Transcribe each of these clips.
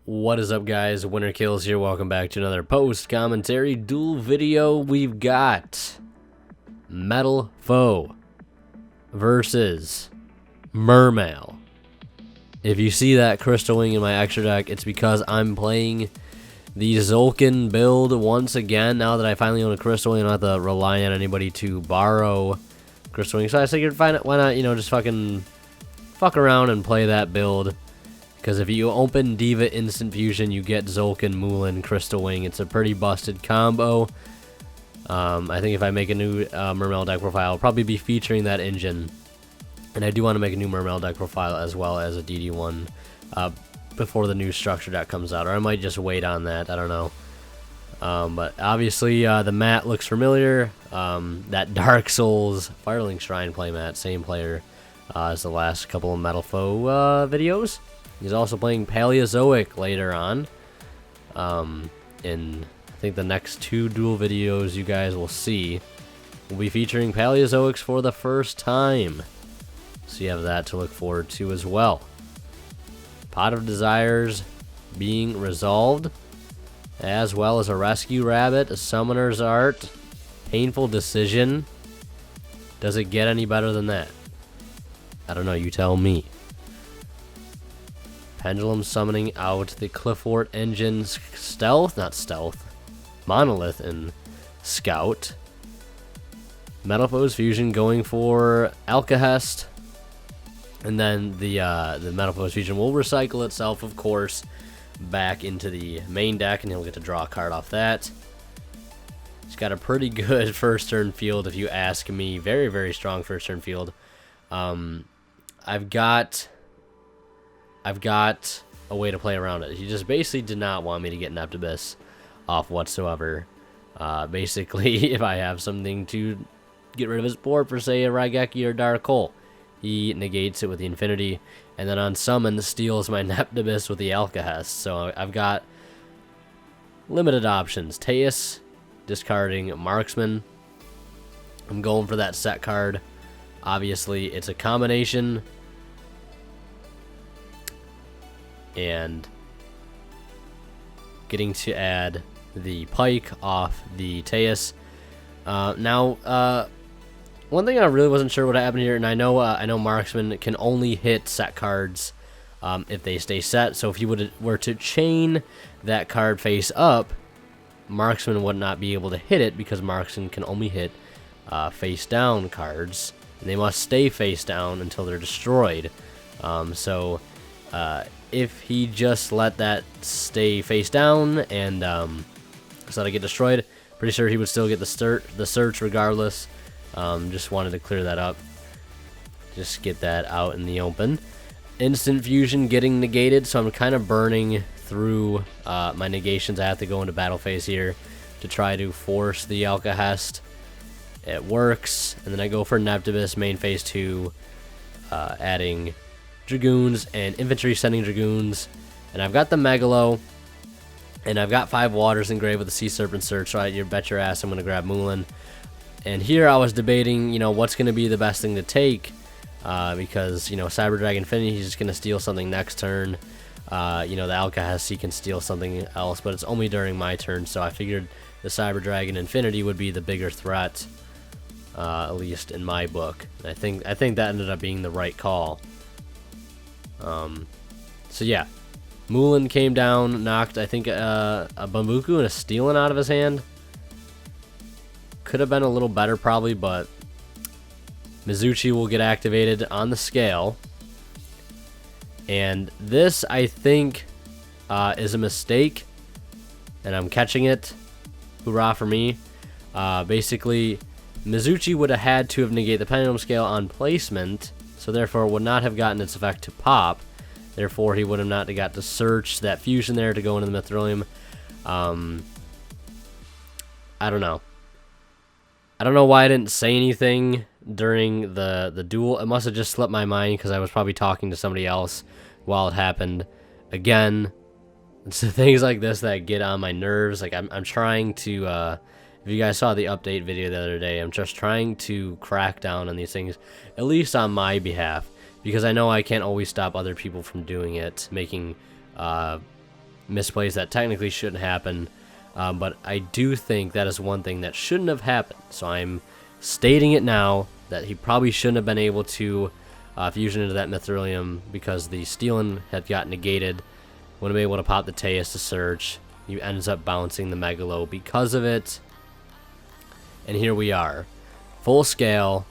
What is up, guys? Winter Kills here. Welcome back to another post-commentary duel video. We've got Metalfoes versus Mermail. If you see that Crystal Wing in my extra deck, it's because I'm playing the Zolkin build once again. Now that I finally own a Crystal Wing, I don't have to rely on anybody to borrow Crystal Wing. So I figured, why not, just fuck around and play that build. Because if you open Diva Instant Fusion, you get Zolkin, Moulin, Crystal Wing. It's a pretty busted combo. I think if I make a new Mermail deck profile, I'll probably be featuring that engine. And I do want to make a new Mermail deck profile as well as a DD1 before the new structure deck comes out. Or I might just wait on that. I don't know. But obviously, the mat looks familiar. That Dark Souls Firelink Shrine playmat, same player as the last couple of Metalfoes videos. He's also playing Paleozoic later on. In I think the next two duel videos you guys will see, we'll be featuring Paleozoics for the first time. So you have that to look forward to as well. Pot of Desires being resolved, as well as a Rescue Rabbit, a Summoner's Art, Painful Decision. Does it get any better than that? I don't know, you tell me. Pendulum summoning out the Cliffort Engines Monolith and Scout. Metalfoes Fusion going for Alcahest. And then the Metalfoes Fusion will recycle itself, of course, back into the main deck, and he'll get to draw a card off that. He's got a pretty good first turn field, if you ask me. Very, very strong first turn field. I've got a way to play around it. He just basically did not want me to get Neptibus off whatsoever. Basically, if I have something to get rid of his board for, say, a Raigeki or Dark Hole, he negates it with the Infinity, and then on summon steals my Neptibus with the Alcahest. So I've got limited options. Teus, discarding Marksman. I'm going for that set card. Obviously, it's a combination. And getting to add the Pike off the Teus. Now, one thing I really wasn't sure what happened here, and I know Marksman can only hit set cards if they stay set. So if you were to chain that card face up, Marksman would not be able to hit it because Marksman can only hit face down cards, and they must stay face down until they're destroyed. If he just let that stay face down and so to get destroyed, pretty sure he would still get the search regardless. Just wanted to clear that up. Just get that out in the open. Instant Fusion getting negated, so I'm kind of burning through my negations. I have to go into battle phase here to try to force the Alcahest. It works, and then I go for Neptibus, main phase 2, adding Dragoons and infantry sending Dragoons, and I've got the Megalo, and I've got 5 Waters engraved with the Sea Serpent Search, so you bet your ass I'm going to grab Moulin. And here I was debating, what's going to be the best thing to take, because, Cyber Dragon Infinity, he's just going to steal something next turn. The Alcahest, he can steal something else, but it's only during my turn, so I figured the Cyber Dragon Infinity would be the bigger threat, at least in my book. And I think that ended up being the right call. So yeah, Moulin came down, knocked, I think, a Bambuku and a Stealing out of his hand. Could have been a little better probably, but Mizuchi will get activated on the scale. And this, I think, is a mistake, and I'm catching it. Hoorah for me. Basically, Mizuchi would have had to have negated the Pendulum Scale on placement, so therefore would not have gotten its effect to pop. Therefore, he would have not got to search that fusion there to go into the Mithrilium. I don't know. I don't know why I didn't say anything during the duel. It must have just slipped my mind because I was probably talking to somebody else while it happened. Again, it's the things like this that get on my nerves. Like I'm trying to, if you guys saw the update video the other day, I'm just trying to crack down on these things, at least on my behalf. because I know I can't always stop other people from doing it, making misplays that technically shouldn't happen. But I do think that is one thing that shouldn't have happened. So I'm stating it now that he probably shouldn't have been able to fusion into that Mithrilium because the Stealing had got negated. Wouldn't have been able to pop the Teus to search. He ends up bouncing the Megalo because of it. And here we are. Full scale.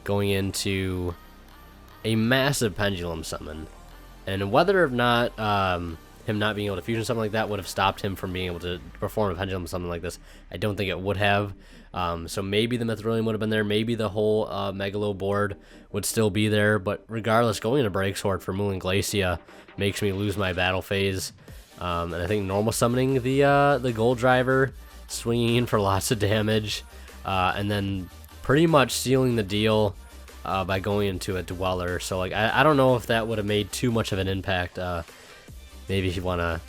Going into a massive Pendulum summon. And whether or not him not being able to fusion something like that would have stopped him from being able to perform a Pendulum summon like this, I don't think it would have. So maybe the Mithrilium would have been there. Maybe the whole Megalo board would still be there. But regardless, going into Break Sword for Moon Glacia makes me lose my battle phase. And I think normal summoning the Gold Driver, swinging in for lots of damage, and then pretty much sealing the deal by going into a Dweller. So like I don't know if that would have made too much of an impact. Maybe if you want to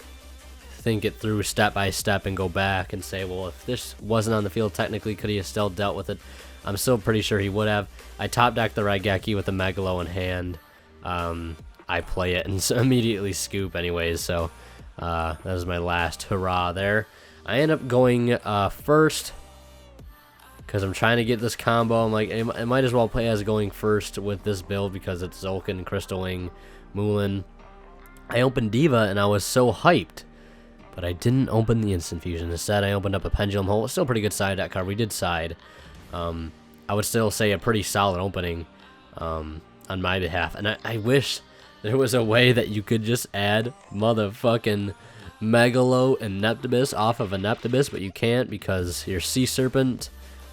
think it through step by step and go back and say, well, if this wasn't on the field, technically, could he have still dealt with it? I'm still pretty sure he would have. I top decked the Raigeki with the Megalo in hand. I play it and immediately scoop anyways, so that was my last hurrah there. I end up going first because I'm trying to get this combo. I'm like, I might as well play as going first with this build because it's Zulkin, Crystal Wing, Moulin. I opened Diva and I was so hyped, but I didn't open the Instant Fusion. Instead, I opened up a Pendulum Hole. It's still a pretty good side deck card. We did side. I would still say a pretty solid opening on my behalf. And I wish there was a way that you could just add motherfucking Megalo and Neptibus off of a Neptibus, but you can't because your Sea Serpent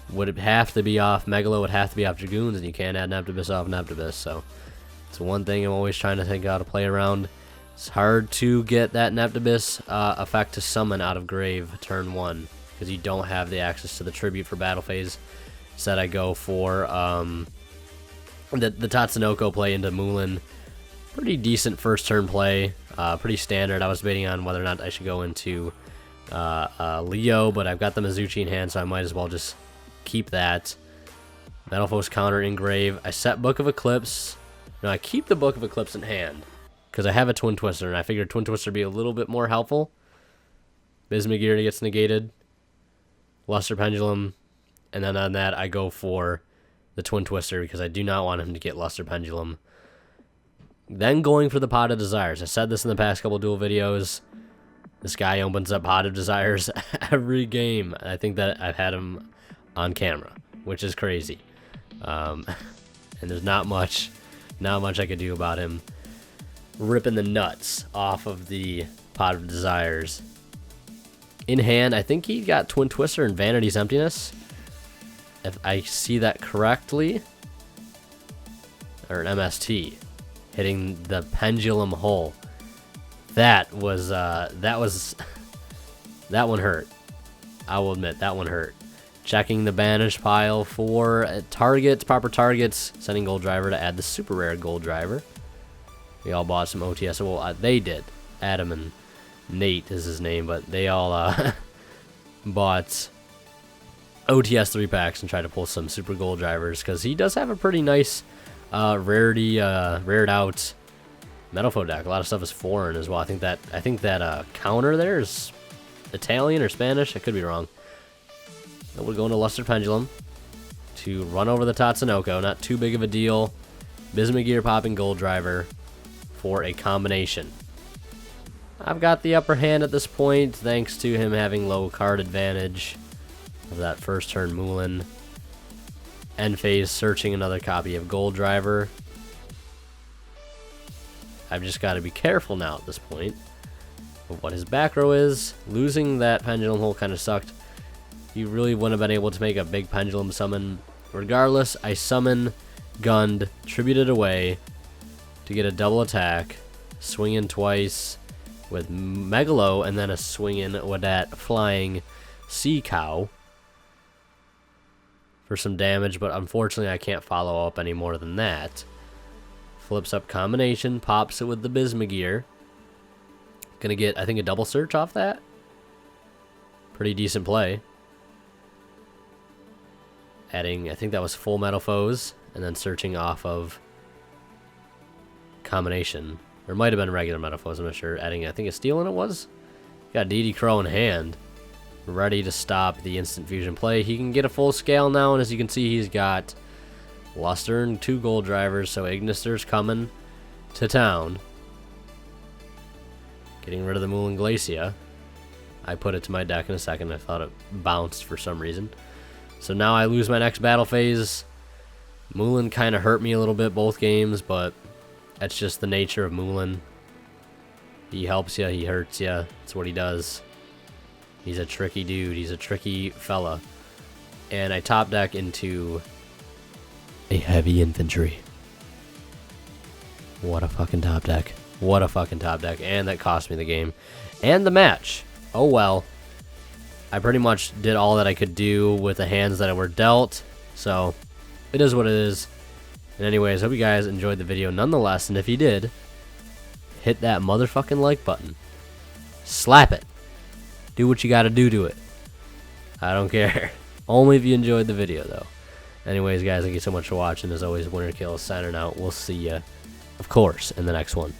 would have to be off. Megalo would have to be off Dragoons, and you can't add Neptibus off Neptibus. So it's one thing I'm always trying to think how to play around. It's hard to get that Neptibus effect to summon out of grave turn 1 because you don't have the access to the tribute for battle phase. Instead, I go for the Tatsunoko play into Moulin. Pretty decent first turn play, pretty standard. I was debating on whether or not I should go into Leo, but I've got the Mizuchi in hand, so I might as well just keep that. Metalfoes counter in grave. I set Book of Eclipse. No, I keep the Book of Eclipse in hand because I have a Twin Twister, and I figured Twin Twister would be a little bit more helpful. Bismugear gets negated. Luster Pendulum. And then on that, I go for the Twin Twister because I do not want him to get Luster Pendulum. Then going for the Pot of Desires. I said this in the past couple duel videos. This guy opens up Pot of Desires every game. I think that I've had him on camera, which is crazy. And there's not much I could do about him ripping the nuts off of the Pot of Desires. In hand, I think he got Twin Twister and Vanity's Emptiness, if I see that correctly, or an MST, hitting the Pendulum Hole. That one hurt. I will admit that one hurt. Checking the banish pile for targets, proper targets. Sending Gold Driver to add the super rare Gold Driver. We all bought some OTS. Well, they did. Adam and Nate is his name, but they all bought OTS 3-packs and tried to pull some super Gold Drivers because he does have a pretty nice rared out Metalfoes deck. A lot of stuff is foreign as well. I think that counter there is Italian or Spanish. I could be wrong. We'll go into Luster Pendulum to run over the Tatsunoko. Not too big of a deal. Bismugear popping Gold Driver for a combination. I've got the upper hand at this point thanks to him having low card advantage of that first turn Moulin. End phase searching another copy of Gold Driver. I've just got to be careful now at this point of what his back row is. Losing that Pendulum Hole kind of sucked. He really wouldn't have been able to make a big Pendulum summon. Regardless, I summon, gunned, tributed away to get a double attack, swing in twice with Megalo, and then a swing in with that flying Sea Cow for some damage, but unfortunately I can't follow up any more than that. Flips up combination, pops it with the Bismugear. Gonna get, I think, a double search off that. Pretty decent play. Adding, I think that was full Metalfoes, and then searching off of combination. Or it might have been regular Metalfoes, I'm not sure. Adding, I think, a steel in it was. Got DD Crow in hand. Ready to stop the instant fusion play. He can get a full scale now, and as you can see, he's got Luster and 2 gold drivers, so Ignister's coming to town. Getting rid of the Moulin Glacia. I put it to my deck in a second. I thought it bounced for some reason. So now I lose my next battle phase. Moulin kind of hurt me a little bit both games, but that's just the nature of Moulin. He helps you, he hurts you. That's what he does. He's a tricky dude. He's a tricky fella. And I top deck into a heavy infantry. What a fucking top deck. What a fucking top deck. And that cost me the game. And the match. Oh well. I pretty much did all that I could do with the hands that were dealt. So, it is what it is. And anyways, hope you guys enjoyed the video nonetheless. And if you did, hit that motherfucking like button. Slap it. Do what you gotta do to it. I don't care. Only if you enjoyed the video, though. Anyways, guys, thank you so much for watching. As always, Winter Kill signing out. We'll see ya, of course, in the next one.